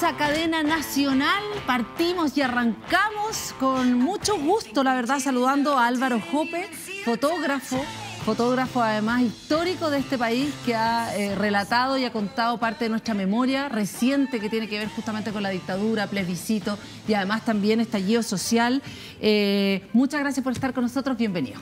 a Cadena Nacional, partimos y arrancamos con mucho gusto, la verdad, saludando a Álvaro Jope, fotógrafo además histórico de este país, que ha relatado y ha contado parte de nuestra memoria reciente que tiene que ver justamente con la dictadura, plebiscito y además también estallido social. Muchas gracias por estar con nosotros, bienvenido.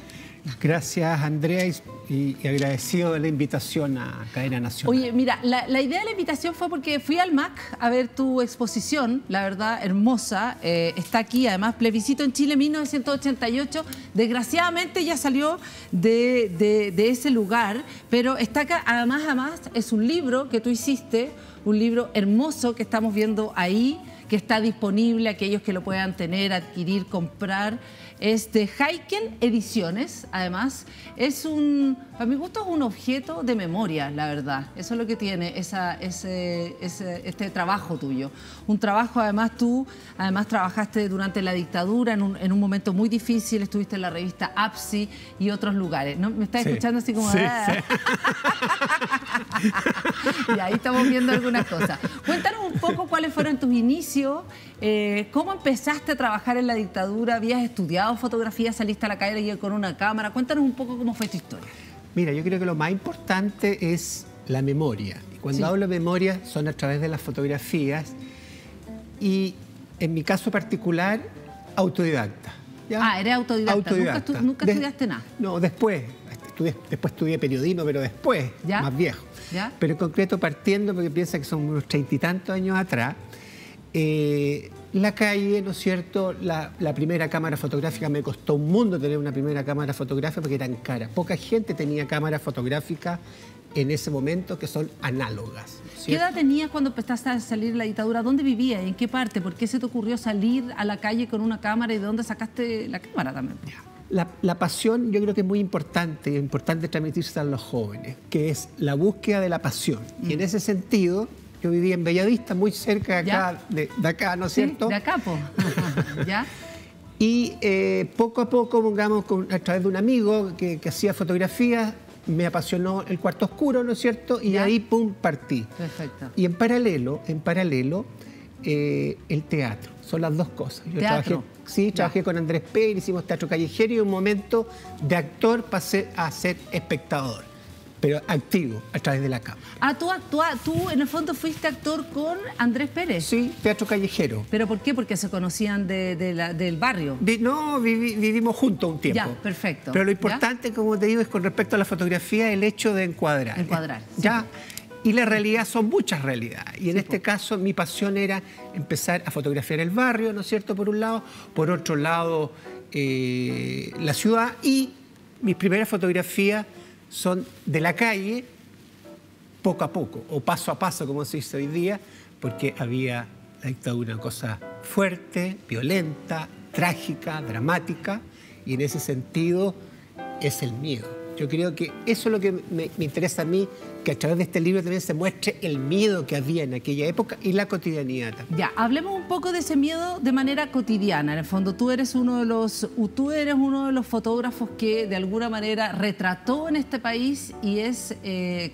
Gracias, Andrea, y agradecido de la invitación a Cadena Nacional. Oye, mira, la idea de la invitación fue porque fui al MAC a ver tu exposición, la verdad, hermosa. Está aquí, además, Plebiscito en Chile 1988. Desgraciadamente ya salió de ese lugar, pero está acá, además, es un libro que tú hiciste, un libro hermoso que estamos viendo ahí, que está disponible, aquellos que lo puedan tener, adquirir, comprar. Es de Haiken Ediciones, además. Es a mi gusto es un objeto de memoria, la verdad. Eso es lo que tiene este trabajo tuyo. Un trabajo, además, tú trabajaste durante la dictadura en un momento muy difícil, estuviste en la revista APSI y otros lugares. ¿No? ¿Me estás escuchando así como? Sí, Y ahí estamos viendo algunas cosas. Cuéntanos un poco cuáles fueron tus inicios, cómo empezaste a trabajar en la dictadura, habías estudiado fotografía, saliste a la calle con una cámara. Cuéntanos un poco cómo fue tu historia. Mira, yo creo que lo más importante es la memoria. Y cuando hablo de memoria son a través de las fotografías y, en mi caso particular, autodidacta. ¿Ya? Ah, eres autodidacta. ¿Nunca estudiaste nada? No, después estudié periodismo, pero después, ¿ya? Más viejo. ¿Ya? Pero en concreto partiendo, porque piensa que son unos 30 y tantos años atrás, la calle, ¿no es cierto? La primera cámara fotográfica me costó un mundo tener una primera cámara fotográfica porque eran caras. Poca gente tenía cámaras fotográficas en ese momento que son análogas. ¿Cierto? ¿Qué edad tenías cuando empezaste a salir de la dictadura? ¿Dónde vivías? ¿En qué parte? ¿Por qué se te ocurrió salir a la calle con una cámara y de dónde sacaste la cámara también? La pasión yo creo que es muy importante, transmitirse a los jóvenes, que es la búsqueda de la pasión. Y en ese sentido, yo vivía en Bellavista, muy cerca de acá, de acá, ¿no es cierto? De acá, po. ¿Ya? Y poco a poco, pongamos, a través de un amigo que hacía fotografías, me apasionó el cuarto oscuro, ¿no es cierto? Y ahí, pum, partí. Perfecto. Y en paralelo, el teatro. Son las dos cosas. Yo trabajé con Andrés Pérez, hicimos teatro callejero y en un momento de actor pasé a ser espectador, pero activo, a través de la cámara. Ah, tú en el fondo fuiste actor con Andrés Pérez. Sí, teatro callejero. ¿Pero por qué? Porque se conocían del barrio. Vivimos juntos un tiempo. Ya, perfecto. Pero lo importante, como te digo, es con respecto a la fotografía, el hecho de encuadrar. Ya. Sí. Y la realidad son muchas realidades. Y en este caso mi pasión era empezar a fotografiar el barrio, ¿no es cierto?, por un lado. Por otro lado, la ciudad. Y mis primeras fotografías son de la calle, poco a poco, o paso a paso, como se dice hoy día, porque había la dictadura, una cosa fuerte, violenta, trágica, dramática, y en ese sentido es el miedo. Yo creo que eso es lo que me interesa a mí, que a través de este libro también se muestre el miedo que había en aquella época y la cotidianidad también. Ya, hablemos un poco de ese miedo de manera cotidiana. En el fondo, tú eres uno de los fotógrafos que de alguna manera retrató en este país y es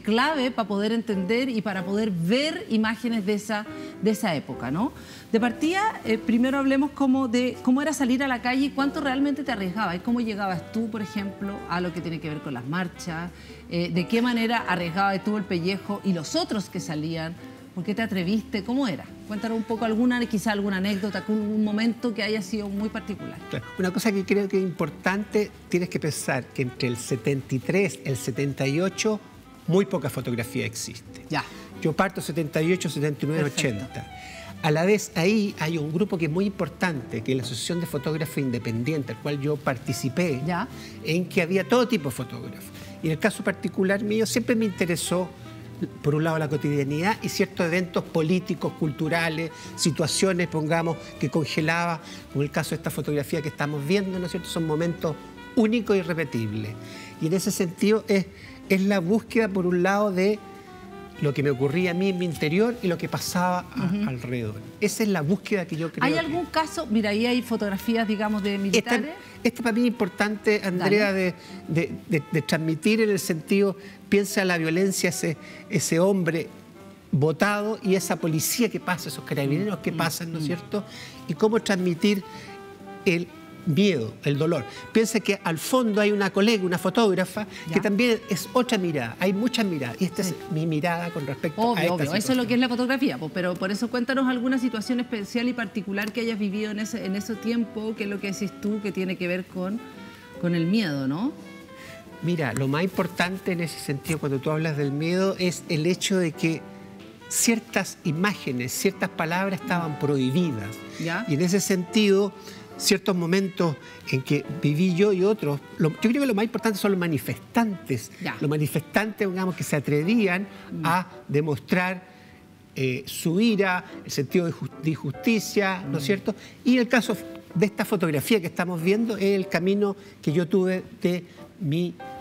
clave para poder entender y para poder ver imágenes de esa época, ¿no? De partida, primero hablemos de cómo era salir a la calle y cuánto realmente te arriesgabas. Y cómo llegabas tú, por ejemplo, a lo que tiene que ver con las marchas, de qué manera arriesgabas tú el pellejo y los otros que salían, por qué te atreviste, cómo era. Cuéntanos un poco quizá alguna anécdota, un momento que haya sido muy particular. Claro. Una cosa que creo que es importante, tienes que pensar que entre el 73 y el 78 muy poca fotografía existe. Ya. Yo parto 78, 79, Perfecto. 80. A la vez, ahí hay un grupo que es muy importante, que es la Asociación de Fotógrafos Independientes, al cual yo participé, ¿Ya? En que había todo tipo de fotógrafos. Y en el caso particular mío siempre me interesó, por un lado, la cotidianidad y ciertos eventos políticos, culturales, situaciones, pongamos, que congelaba, como el caso de esta fotografía que estamos viendo, ¿no es cierto? Son momentos únicos y irrepetibles. Y en ese sentido es la búsqueda, por un lado, de lo que me ocurría a mí en mi interior y lo que pasaba alrededor. Esa es la búsqueda que yo creo. ¿Hay algún caso? Mira, ahí hay fotografías, digamos, de militares. Esta para mí es importante, Andrea, de transmitir en el sentido, piensa la violencia, ese hombre botado y esa policía que pasa, esos carabineros que pasan, ¿no es cierto? Y cómo transmitir el miedo, el dolor. Piensa que al fondo hay una colega, una fotógrafa, que también es otra mirada. Hay muchas miradas. Y esta es mi mirada con respecto a esta situación. Eso es lo que es la fotografía. Pero por eso cuéntanos alguna situación especial y particular que hayas vivido en ese tiempo, que es lo que decís tú, que tiene que ver con el miedo, ¿no? Mira, lo más importante en ese sentido, cuando tú hablas del miedo, es el hecho de que ciertas imágenes, ciertas palabras estaban prohibidas. Y en ese sentido, ciertos momentos en que viví yo y otros, yo creo que lo más importante son los manifestantes. Los manifestantes, digamos, que se atrevían a demostrar su ira, el sentido de injusticia, ¿no es cierto? Y el caso de esta fotografía que estamos viendo es el camino que yo tuve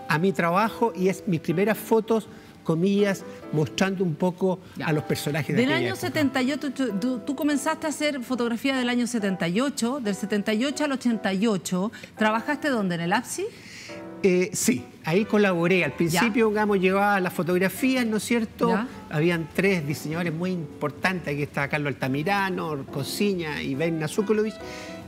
a mi trabajo y es mis primeras fotos, comillas, mostrando un poco a los personajes de aquella Del año época. 78, tú comenzaste a hacer fotografía del año 78, del 78 al 88. ¿Trabajaste dónde? ¿En el APSI? Sí, ahí colaboré. Al principio, digamos, llevaba las fotografías, ¿no es cierto? Habían 3 diseñadores muy importantes. Aquí estaba Carlos Altamirano, Cosiña y Ben Nazukolovich.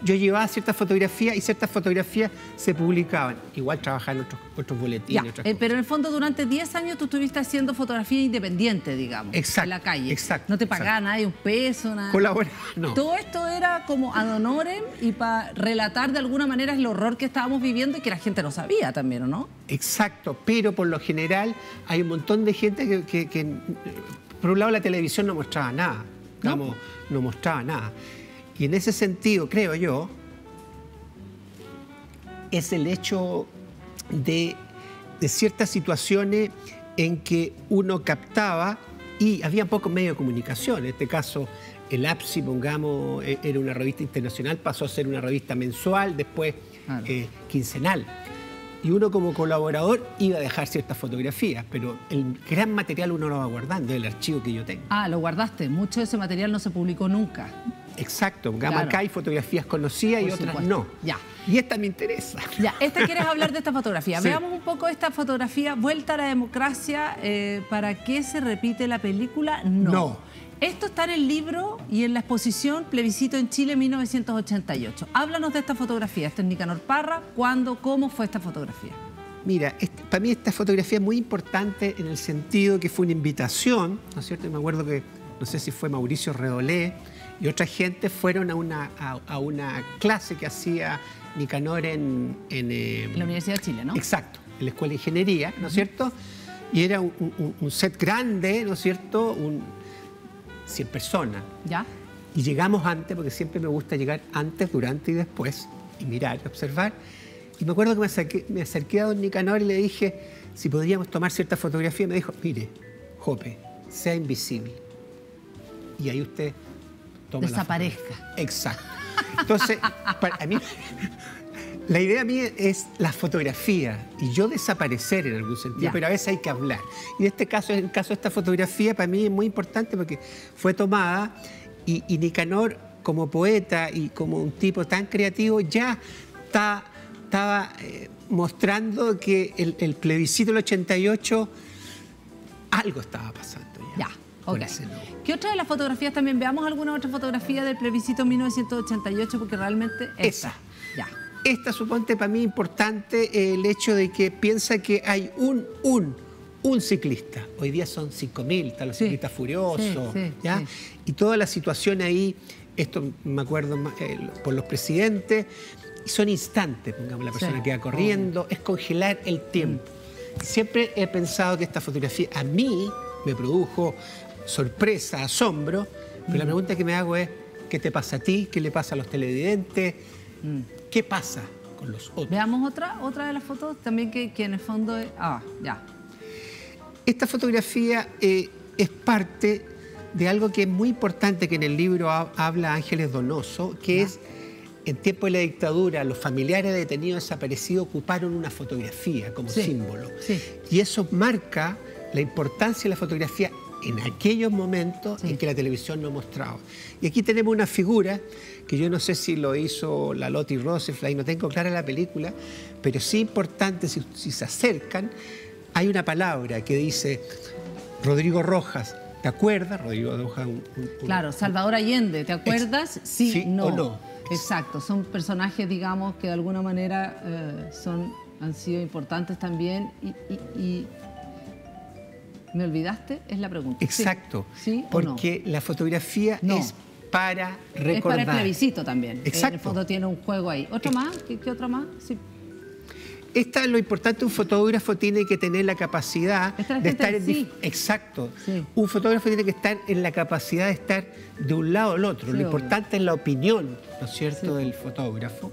Yo llevaba ciertas fotografías y ciertas fotografías se publicaban. Igual trabajaba en otros boletines. Pero en el fondo durante 10 años tú estuviste haciendo fotografía independiente, digamos, en la calle. Exacto. No te pagaba nadie un peso, nada. Colaborar, no. Todo esto era como ad honorem y para relatar de alguna manera el horror que estábamos viviendo y que la gente no sabía también, ¿o no? Exacto, pero por lo general hay un montón de gente que por un lado la televisión no mostraba nada, digamos, no mostraba nada. Y en ese sentido, creo yo, es el hecho de ciertas situaciones en que uno captaba y había pocos medios de comunicación. En este caso, el APSI, pongamos, era una revista internacional, pasó a ser una revista mensual, después quincenal. Y uno como colaborador iba a dejar ciertas fotografías, pero el gran material uno lo va guardando, el archivo que yo tengo. Lo guardaste. Mucho de ese material no se publicó nunca. Exacto. Acá hay fotografías conocidas y otras no. Y esta me interesa. Esta quieres hablar de esta fotografía. Sí. Veamos un poco esta fotografía. Vuelta a la democracia. ¿Para qué se repite la película? No. Esto está en el libro y en la exposición Plebiscito en Chile 1988. Háblanos de esta fotografía. Esto es Nicanor Parra. ¿Cuándo? ¿Cómo fue esta fotografía? Mira, para mí esta fotografía es muy importante en el sentido que fue una invitación, ¿no es cierto? Y me acuerdo que, no sé si fue Mauricio Redolé y otra gente fueron a una clase que hacía Nicanor en la Universidad de Chile, ¿no? Exacto, en la Escuela de Ingeniería, ¿no es cierto? Y era un set grande, ¿no es cierto? 100 personas. Y llegamos antes, porque siempre me gusta llegar antes, durante y después, y mirar, observar. Y me acuerdo que me acerqué a don Nicanor y le dije si podríamos tomar cierta fotografía. Me dijo, mire, Jope, sea invisible. Y ahí usted toma desaparezca. Exacto. Entonces, para mí, la idea mía es la fotografía y yo desaparecer en algún sentido, pero a veces hay que hablar. Y en este caso, en el caso de esta fotografía, para mí es muy importante porque fue tomada y Nicanor, como poeta y como un tipo tan creativo, ya estaba mostrando que el plebiscito del 88 algo estaba pasando ya. ¿Qué otra de las fotografías también? Veamos alguna otra fotografía del plebiscito 1988 porque realmente esa. Esta, suponte, para mí es importante el hecho de que piensa que hay un ciclista. Hoy día son 5.000, están los ciclistas furiosos, ¿ya? Y toda la situación ahí, esto me acuerdo por los presidentes, y son instantes, pongamos, la persona que va corriendo, es congelar el tiempo. Siempre he pensado que esta fotografía a mí me produjo sorpresa, asombro, pero la pregunta que me hago es, ¿qué te pasa a ti? ¿Qué le pasa a los televidentes? ¿Qué pasa con los otros? Veamos otra de las fotos también que en el fondo es... Esta fotografía es parte de algo que es muy importante que en el libro habla Ángeles Donoso, que es, en tiempo de la dictadura, los familiares de detenidos desaparecidos ocuparon una fotografía como símbolo. Y eso marca la importancia de la fotografía en aquellos momentos en que la televisión no mostraba. Y aquí tenemos una figura que yo no sé si lo hizo la Lottie Rosenfeld, no tengo clara la película, pero sí importante, si se acercan, hay una palabra que dice Rodrigo Rojas, ¿te acuerdas? Rodrigo Doja. Claro, Salvador Allende, ¿te acuerdas? Sí, no. O no. Exacto, son personajes, digamos, que de alguna manera han sido importantes también y ¿me olvidaste? Es la pregunta. Exacto. ¿Sí? Porque la fotografía es para recordar. Es para el plebiscito también. Exacto. En el fondo tiene un juego ahí. ¿Otro más? ¿Qué otro más? Sí. Lo importante, un fotógrafo tiene que tener la capacidad de estar en... Exacto. Sí. Un fotógrafo tiene que estar en la capacidad de estar de un lado al otro. Sí, lo importante es la opinión, ¿no es cierto?, del fotógrafo.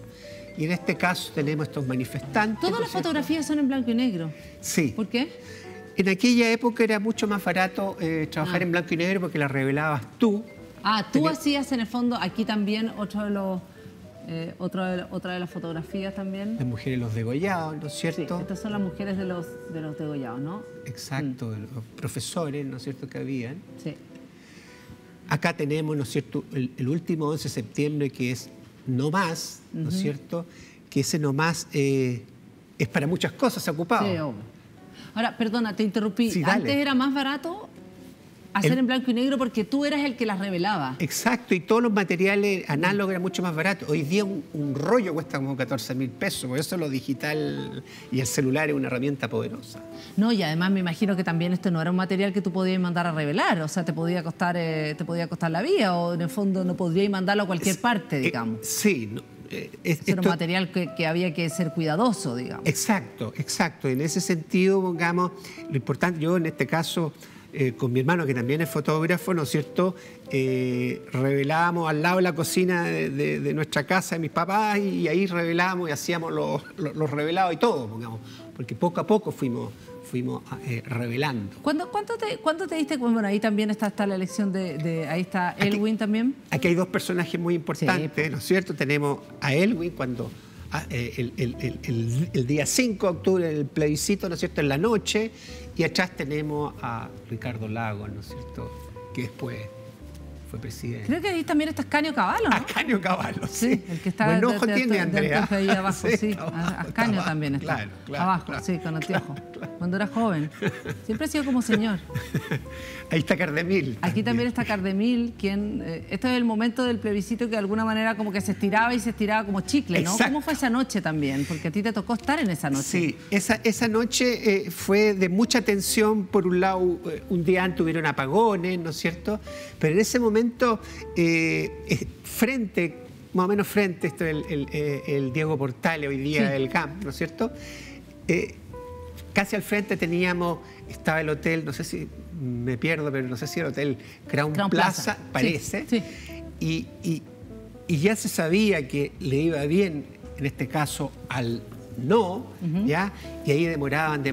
Y en este caso tenemos estos manifestantes. ¿Todas las fotografías son en blanco y negro? Sí. ¿Por qué? En aquella época era mucho más barato trabajar en blanco y negro porque las revelabas tú. Tú hacías en el fondo, aquí también otra de las fotografías también. Las mujeres los degollados, ¿no es cierto? Sí, estas son las mujeres de los degollados, ¿no? Exacto, los profesores, ¿no es cierto?, que habían. Sí. Acá tenemos, ¿no es cierto?, el último 11 de septiembre, que es no más, ¿no es cierto?, que ese no más es para muchas cosas ocupado. Sí, hombre. Ahora, perdona, te interrumpí. Sí, antes era más barato hacer en blanco y negro porque tú eras el que las revelaba. Exacto, y todos los materiales análogos eran mucho más baratos. Hoy día un rollo cuesta como 14.000 pesos, por eso lo digital y el celular es una herramienta poderosa. No, y además me imagino que también esto no era un material que tú podías mandar a revelar, o sea, te podía costar la vida, o en el fondo no podrías mandarlo a cualquier parte, digamos. Sí, era un material que había que ser cuidadoso, digamos. Exacto, exacto. En ese sentido, pongamos, lo importante, yo en este caso, con mi hermano, que también es fotógrafo, ¿no es cierto?, revelábamos al lado de la cocina de nuestra casa de mis papás y ahí revelábamos y hacíamos los revelados y todo, pongamos, porque poco a poco fuimos revelando. ¿Cuándo te diste cuenta? Bueno, ahí también está la elección ahí está Elwin también. Aquí hay dos personajes muy importantes, sí, ¿no es cierto? Tenemos a Elwin cuando el día 5 de octubre, el plebiscito, ¿no es cierto?, en la noche, y atrás tenemos a Ricardo Lagos, ¿no es cierto?, que después fue presidente. Creo que ahí también está Ascanio Cavallo, ¿no? Ascanio Cavallo, sí. El que está buen ojo tiene, Andrea. Ahí abajo, sí. Ascanio también está. Claro, abajo, claro. Sí, con anteojo. Cuando era joven. Siempre ha sido como señor. Ahí está Cardemil. Aquí también está Cardemil, quien... este es el momento del plebiscito que de alguna manera como que se estiraba y se estiraba como chicle, ¿no? Exacto. ¿Cómo fue esa noche también? Porque a ti te tocó estar en esa noche. Sí, esa noche fue de mucha tensión. Por un lado, un día antes hubieron apagones, ¿no es cierto? Pero en ese momento, más o menos frente, esto es el Diego Portales hoy día del CAM, ¿no es cierto? Casi al frente estaba el hotel, no sé si me pierdo, pero no sé si era el hotel Crown Plaza, parece. Sí. Y ya se sabía que le iba bien, en este caso, al no, ¿ya? Y ahí demoraban.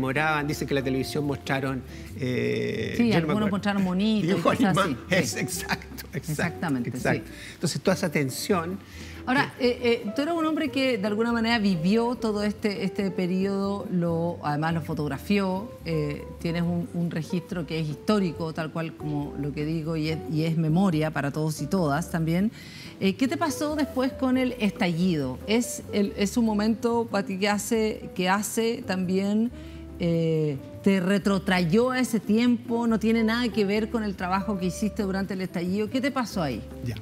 Dicen que en la televisión mostraron... sí, algunos mostraron monitos y cosas así. Exactamente. Sí. Entonces, toda esa tensión... Ahora, tú eres un hombre que de alguna manera vivió todo este periodo, además lo fotografió, tienes un registro que es histórico, tal cual como lo que digo, y es memoria para todos y todas también. ¿Qué te pasó después con el estallido? ¿Es un momento para ti que hace también... ¿te retrotrayó a ese tiempo? ¿No tiene nada que ver con el trabajo que hiciste durante el estallido? ¿Qué te pasó ahí? Ya.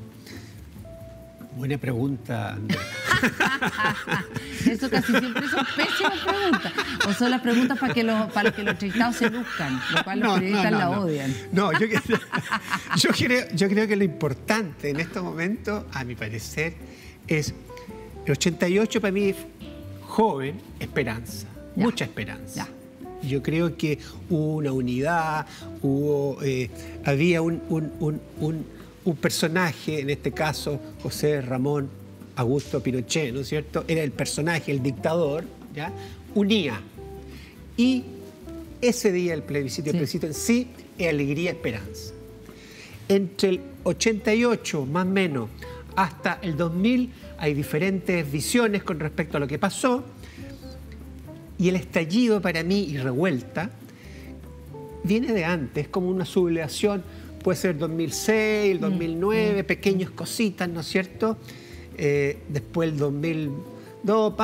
Buena pregunta, Andrea. Eso casi siempre son pésimas preguntas. O son las preguntas para que los entrevistados se luzcan, lo cual los periodistas la odian. No, yo creo que lo importante en estos momentos, a mi parecer, es el 88 para mí, joven, esperanza, mucha esperanza. Ya. Yo creo que hubo una unidad, había un personaje, en este caso José Ramón Augusto Pinochet, ¿no es cierto? Era el personaje, el dictador, ¿ya? Unía. Y ese día el plebiscito en sí es alegría, esperanza. Entre el 88, más o menos, hasta el 2000 hay diferentes visiones con respecto a lo que pasó. Y el estallido para mí, y revuelta, viene de antes, como una sublevación. Puede ser el 2006, el 2009, pequeñas cositas, ¿no es cierto? Después el 2002,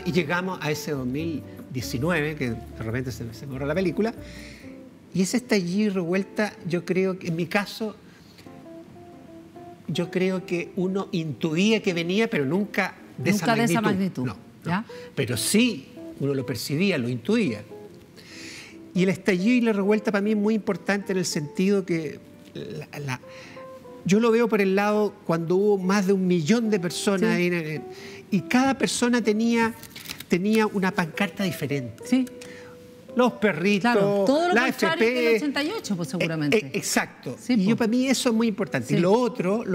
y llegamos a ese 2019, que de repente se me borra la película, Y ese estallido y revuelta, yo creo que en mi caso, yo creo que uno intuía que venía, pero nunca de esa magnitud. No, ¿ya? Pero sí, uno lo percibía, lo intuía. Y el estallido y la revuelta para mí es muy importante en el sentido que yo lo veo por el lado cuando hubo más de 1 millón de personas ahí, y cada persona tenía una pancarta diferente. Sí. Los perritos, claro, todo lo la contrario FP. del 88, pues seguramente. Exacto. Sí, y para mí eso es muy importante. Sí. Y lo otro,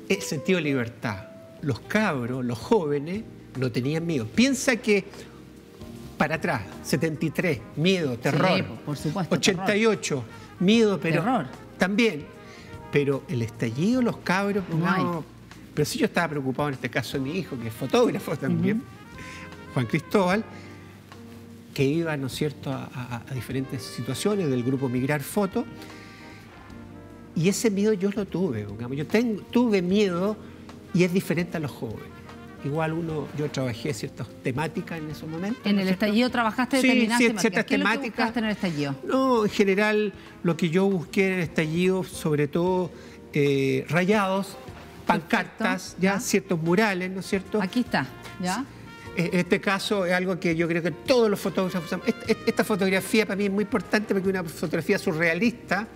el sentido de libertad. Los cabros, los jóvenes, no tenían miedo. Piensa que para atrás, 73, miedo, terror. Sí, por supuesto. 88, terror. Miedo, pero terror. También. Pero el estallido, los cabros, no. Pero sí yo estaba preocupado en este caso de mi hijo, que es fotógrafo también, Juan Cristóbal, que iba, ¿no es cierto?, a diferentes situaciones del grupo Migrar Foto. Y ese miedo yo lo tuve, digamos. Tuve miedo y es diferente a los jóvenes. Igual yo trabajé ciertas temáticas en esos momentos. ¿En el estallido trabajaste determinadas temáticas? Ciertas ¿Qué temáticas. Es lo que buscaste en el estallido? No, en general lo que yo busqué en el estallido, sobre todo rayados, pancartas, ya ciertos murales, ¿no es cierto? Aquí está, ¿ya? En este caso es algo que yo creo que todos los fotógrafos usamos. Esta fotografía para mí es muy importante porque es una fotografía surrealista,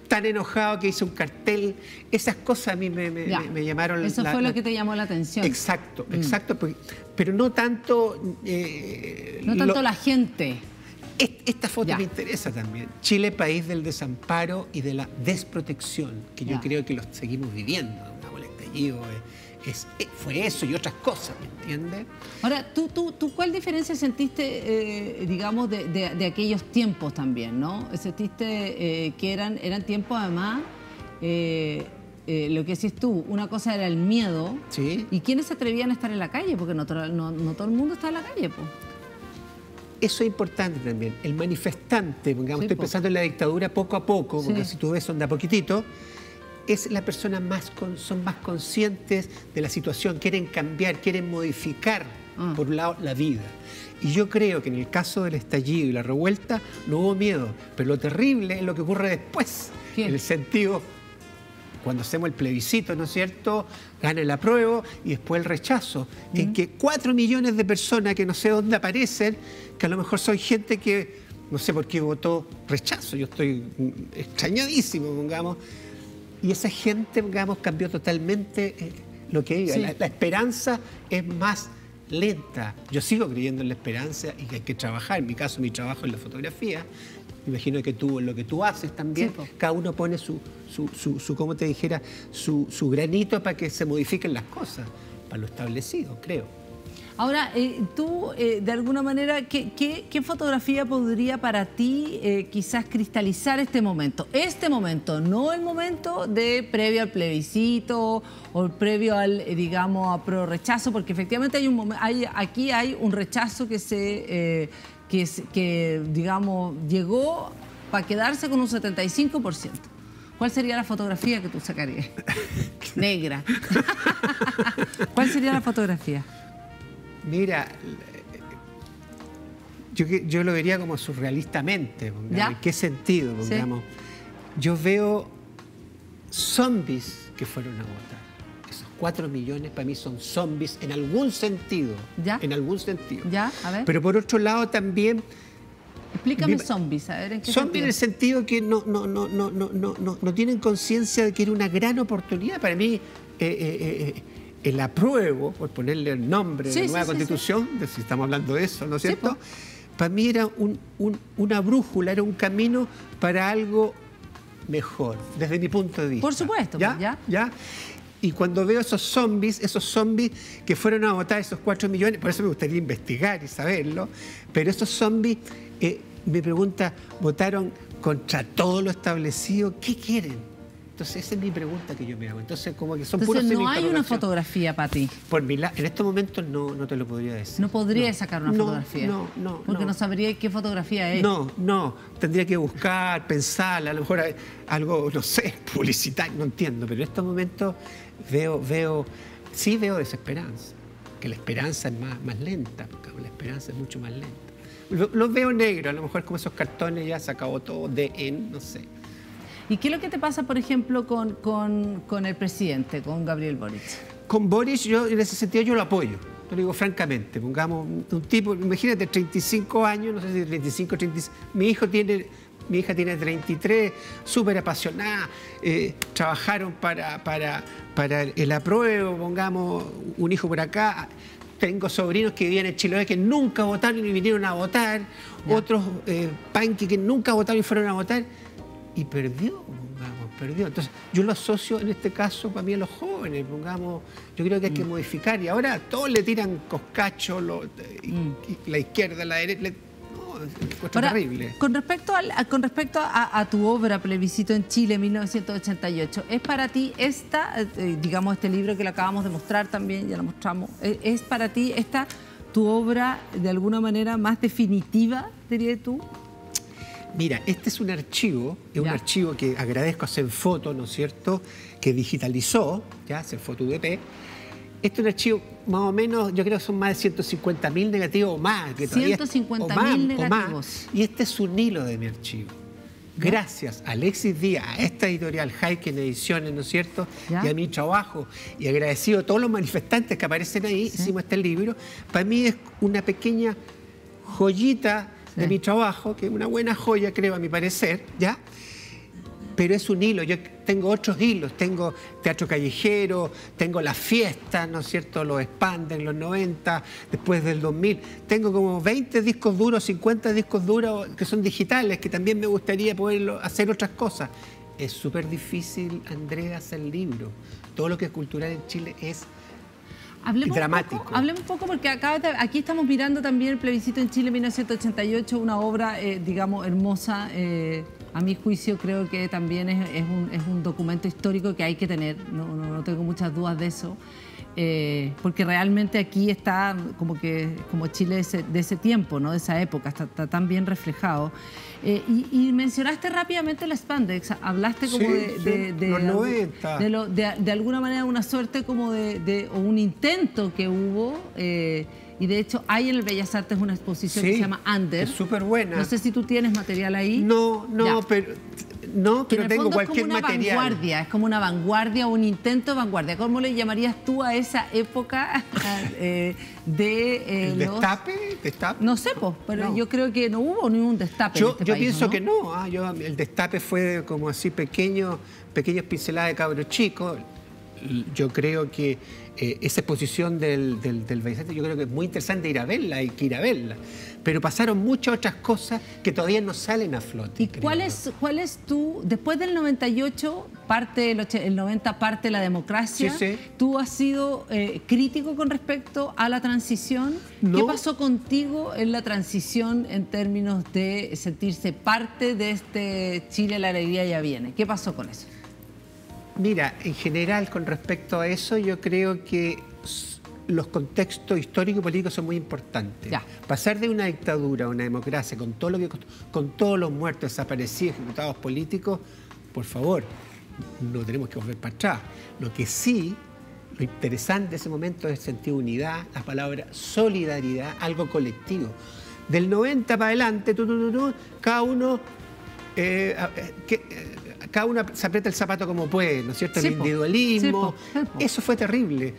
tan enojado que hizo un cartel. Esas cosas a mí me llamaron... Eso fue lo que te llamó la atención. Exacto, exacto. Pero no tanto... no tanto la gente. Esta foto me interesa también. Chile, país del desamparo y de la desprotección, que yo creo que lo seguimos viviendo. El estallido fue eso y otras cosas, ¿me entiendes? Ahora, ¿tú cuál diferencia sentiste, digamos, de aquellos tiempos también, ¿no? Sentiste que eran tiempos, además, lo que decís tú, una cosa era el miedo. Sí. ¿Y quiénes se atrevían a estar en la calle? Porque no todo el mundo está en la calle, pues. Eso es importante también. El manifestante, digamos, estoy pensando en la dictadura poco a poco, porque si tú ves son de a poquitito, es la persona son más conscientes de la situación, quieren cambiar, quieren modificar, por un lado, la vida. Y yo creo que en el caso del estallido y la revuelta no hubo miedo, pero lo terrible es lo que ocurre después, en el sentido, cuando hacemos el plebiscito, ¿no es cierto?, gana el apruebo y después el rechazo, en que 4 millones de personas que no sé dónde aparecen, que a lo mejor son gente que no sé por qué votó rechazo, yo estoy extrañadísimo, digamos. Y esa gente, digamos, cambió totalmente lo que iba. La esperanza es más lenta. Yo sigo creyendo en la esperanza y que hay que trabajar. En mi caso, mi trabajo es la fotografía. Me imagino que tú, en lo que tú haces también, cada uno pone como te dijera, su granito para que se modifiquen las cosas, para lo establecido, creo. Ahora, tú, de alguna manera, ¿qué fotografía podría para ti quizás cristalizar este momento? Este momento, no el momento previo al plebiscito o previo al, digamos, a pro rechazo, porque efectivamente aquí hay un rechazo que digamos, llegó para quedarse con un 75%. ¿Cuál sería la fotografía que tú sacarías? Negra. ¿Cuál sería la fotografía? Mira, yo lo vería como surrealistamente. ¿En qué sentido? Yo veo zombies que fueron a votar. Esos 4 millones para mí son zombies en algún sentido. En algún sentido. A ver. Pero por otro lado también... Explícame zombies, a ver en qué zombies en el sentido que no tienen conciencia de que era una gran oportunidad. Para mí... el apruebo, por ponerle el nombre de la nueva Constitución, si estamos hablando de eso, ¿no es cierto? Para mí era una brújula, era un camino para algo mejor, desde mi punto de vista. Por supuesto, ¿Ya? Y cuando veo esos zombies que fueron a votar, esos 4 millones, por eso me gustaría investigar y saberlo, pero esos zombies, me pregunta, ¿votaron contra todo lo establecido? ¿Qué quieren? Entonces, esa es mi pregunta que yo me hago. Entonces, como que son puros. No hay una fotografía para ti. En estos momentos no te lo podría decir. No podría sacar una fotografía. No. Porque no sabría qué fotografía es. No. Tendría que buscar, pensar, a lo mejor algo, no sé, publicitario, no entiendo. Pero en estos momentos veo desesperanza. Que la esperanza es más lenta. La esperanza es mucho más lenta. Los veo negros, a lo mejor como esos cartones ya se acabó todo, no sé. ¿Y qué es lo que te pasa, por ejemplo, con el presidente, con Gabriel Boric? Con Boric, yo en ese sentido yo lo apoyo, te lo digo francamente. Pongamos un tipo, imagínate, 35 años, no sé si 35 o 36, mi hija tiene 33, súper apasionada, trabajaron para el apruebo, pongamos un hijo por acá. Tengo sobrinos que vivían en Chiloé que nunca votaron y vinieron a votar, otros panqui que nunca votaron y fueron a votar, y perdió. Entonces, yo lo asocio en este caso para mí a los jóvenes, pongamos, yo creo que hay que modificar, y ahora todos le tiran coscacho, la izquierda, la derecha, no, es terrible. Con respecto a tu obra Plebiscito en Chile, 1988, ¿es para ti digamos, este libro que lo acabamos de mostrar también, ya lo mostramos, es para ti tu obra de alguna manera más definitiva, dirías tú? Mira, este es un archivo que agradezco a Senfoto, ¿no es cierto?, que digitalizó, ya, Senfoto UDP. Este es un archivo más o menos, yo creo que son más de 150.000 negativos o más. 150.000 negativos. Y este es un hilo de mi archivo. Gracias a Alexis Díaz, a esta editorial Haiken Ediciones, ¿no es cierto?, y a mi trabajo, y agradecido a todos los manifestantes que aparecen ahí, hicimos este libro. Para mí es una pequeña joyita de mi trabajo, que es una buena joya, creo, a mi parecer, ¿ya? Pero es un hilo. Yo tengo otros hilos, tengo teatro callejero, tengo las fiestas, ¿no es cierto?, los Expander en los 90, después del 2000. Tengo como 20 discos duros, 50 discos duros que son digitales, que también me gustaría poder hacer otras cosas. Es súper difícil, Andrea, hacer libro. Todo lo que es cultural en Chile es dramático. Hablemos un poco porque aquí estamos mirando también el Plebiscito en Chile 1988, una obra, digamos, hermosa. A mi juicio creo que también es un documento histórico que hay que tener, no tengo muchas dudas de eso. Porque realmente aquí está como Chile de ese tiempo, ¿no?, de esa época, está tan bien reflejado. Y mencionaste rápidamente la Spandex, hablaste como de los 90. De alguna manera una suerte como o un intento que hubo, y de hecho hay en el Bellas Artes una exposición que se llama Under. Es súper buena. No sé si tú tienes material ahí. No, pero tengo cualquier material. Es como una vanguardia, un intento de vanguardia. ¿Cómo le llamarías tú a esa época ¿El destape? No sé, pero yo creo que no hubo ningún destape en este yo país, pienso ¿no? que no. El destape fue como así pequeñas pinceladas de cabros chicos. Yo creo que esa exposición del Bellas Artes, yo creo que es muy interesante ir a verla, hay que ir a verla. Pero pasaron muchas otras cosas que todavía no salen a flote. ¿Y cuál es tu, después del 98, el 90 parte la democracia, tú has sido crítico con respecto a la transición? No. ¿Qué pasó contigo en la transición en términos de sentirse parte de este Chile, la alegría ya viene? ¿Qué pasó con eso? Mira, en general, con respecto a eso, yo creo que los contextos históricos y políticos son muy importantes. Pasar de una dictadura a una democracia con todos los muertos, desaparecidos, ejecutados políticos, por favor, no tenemos que volver para atrás. Lo que sí, lo interesante de ese momento es sentir unidad, la palabra solidaridad, algo colectivo. Del 90 para adelante, cada uno se aprieta el zapato como puede, ¿no es cierto? El individualismo, eso fue terrible.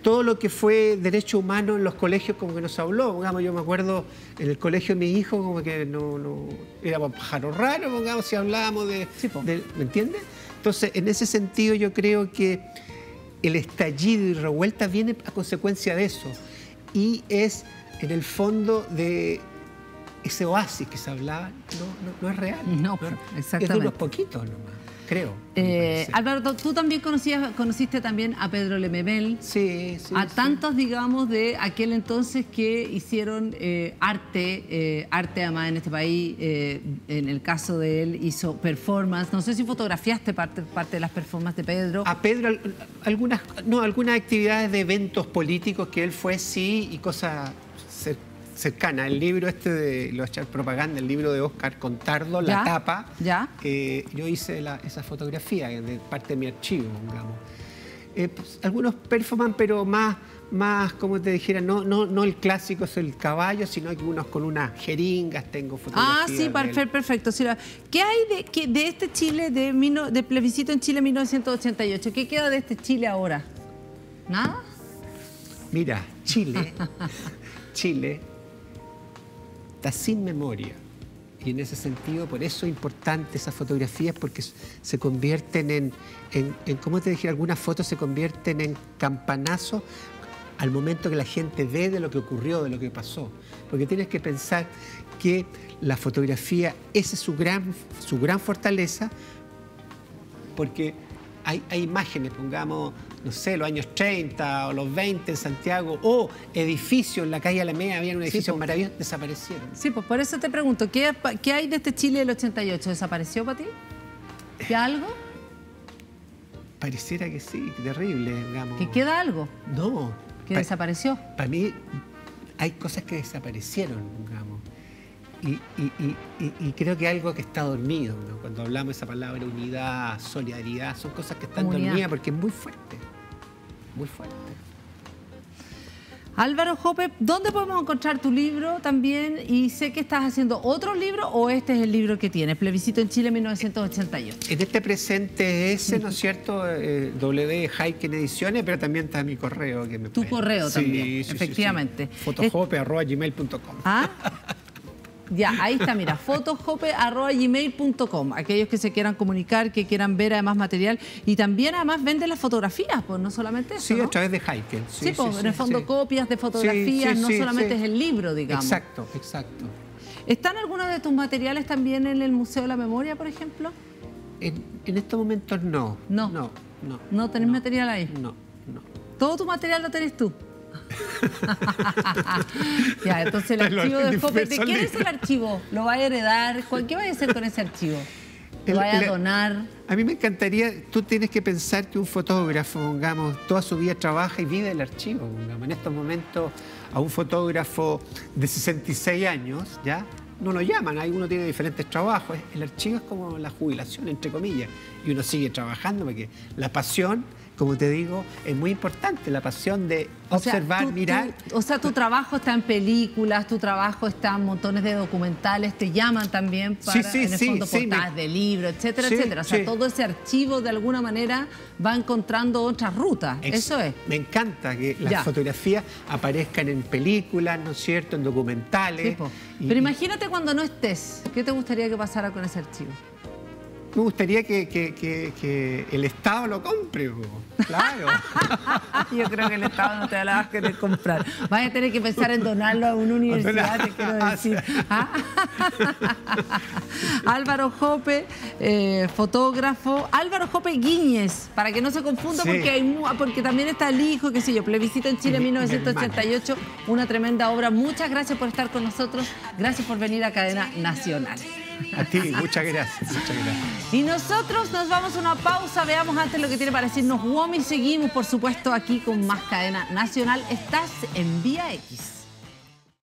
Todo lo que fue derecho humano en los colegios como que nos habló. Digamos, yo me acuerdo en el colegio de mi hijo como que no éramos pájaros raros, digamos, si hablábamos de ¿me entiendes? Entonces, en ese sentido yo creo que el estallido y revuelta viene a consecuencia de eso. Y es, en el fondo, de ese oasis que se hablaba, no es real. No, exactamente. Es de unos poquitos nomás, creo. Álvaro, tú también conociste también a Pedro Lemebel. Sí. Tantos, digamos, de aquel entonces que hicieron arte además en este país. En el caso de él hizo performance. No sé si fotografiaste parte de las performances de Pedro. A Pedro, algunas actividades de eventos políticos que él fue, sí, y cosas cercana. El libro de lo echar propaganda, el libro de Óscar Contardo, la tapa, yo hice esa fotografía de parte de mi archivo, digamos. Pues, algunos performan, pero más, como te dijera, no el clásico es el caballo, sino que unos con unas jeringas, tengo fotografías. Sí, perfecto. Sí, ¿qué hay de este Chile, de plebiscito en Chile 1988? ¿Qué queda de este Chile ahora? ¿Nada? Mira, Chile está sin memoria. Y en ese sentido, por eso es importante esas fotografías, porque se convierten en ¿cómo te dije? Algunas fotos se convierten en campanazos al momento que la gente ve de lo que ocurrió, de lo que pasó. Porque tienes que pensar que la fotografía, esa es su gran fortaleza, porque hay imágenes, pongamos, no sé, los años 30 o los 20 en Santiago, o edificios en la calle Alameda, había un edificio maravilloso, desaparecieron. Sí, pues por eso te pregunto, ¿qué hay de este Chile del 88? ¿Desapareció para ti? ¿Qué algo? Pareciera que sí, terrible, digamos. ¿Que queda algo? No. ¿Que desapareció? Para mí hay cosas que desaparecieron, digamos. Y creo que algo que está dormido, ¿no? Cuando hablamos de esa palabra unidad, solidaridad, son cosas que están dormidas porque es muy fuerte. Muy fuerte. Álvaro Jope, ¿dónde podemos encontrar tu libro también? Y sé que estás haciendo otro libro, o este es el libro que tienes, Plebiscito en Chile 1988. En este presente ese, ¿no es cierto? W. Heiken Ediciones, pero también está mi correo. Tu correo también, efectivamente. Sí. fotojope@gmail.com. ¿Ah? Ya, ahí está, mira, fotojope@gmail.com. Aquellos que se quieran comunicar, que quieran ver además material. Y también además venden las fotografías, pues no solamente eso, Sí, ¿no? A través de Heiken. Sí, pues en el fondo copias de fotografías, no solamente es el libro, digamos. Exacto. ¿Están algunos de tus materiales también en el Museo de la Memoria, por ejemplo? En estos momentos no. ¿No tenés material ahí? No. ¿Todo tu material lo tenés tú? Ya, entonces el archivo de Jope, ¿de quién es el archivo? ¿Lo vas a heredar? ¿Qué vas a hacer con ese archivo? ¿Lo vas a donar? A mí me encantaría, tú tienes que pensar que un fotógrafo, pongamos, toda su vida trabaja y vive el archivo, pongamos. En estos momentos a un fotógrafo de 66 años, ¿ya? No lo llaman, ahí uno tiene diferentes trabajos. El archivo es como la jubilación, entre comillas, y uno sigue trabajando porque la pasión, como te digo, es muy importante, la pasión de observar, mirar. O sea, tu trabajo está en películas, tu trabajo está en montones de documentales, te llaman también para, en el fondo, portadas de libros, etcétera, etcétera. O sea, todo ese archivo de alguna manera va encontrando otras rutas, eso es. Me encanta que las fotografías aparezcan en películas, ¿no es cierto?, en documentales. Pero imagínate cuando no estés, ¿qué te gustaría que pasara con ese archivo? Me gustaría que el Estado lo compre, claro. Yo creo que el Estado no te la vas a querer comprar. Vas a tener que pensar en donarlo a una universidad, te quiero decir. Álvaro Jope, fotógrafo. Álvaro Jope Guíñez, para que no se confunda, porque también está el hijo, qué sé yo, Plebiscito en Chile 1988, una tremenda obra. Muchas gracias por estar con nosotros. Gracias por venir a Cadena Nacional. A ti, muchas gracias. Y nosotros nos vamos a una pausa, veamos antes lo que tiene para decirnos WOM y seguimos, por supuesto, aquí con más Cadena Nacional. Estás en Vía X.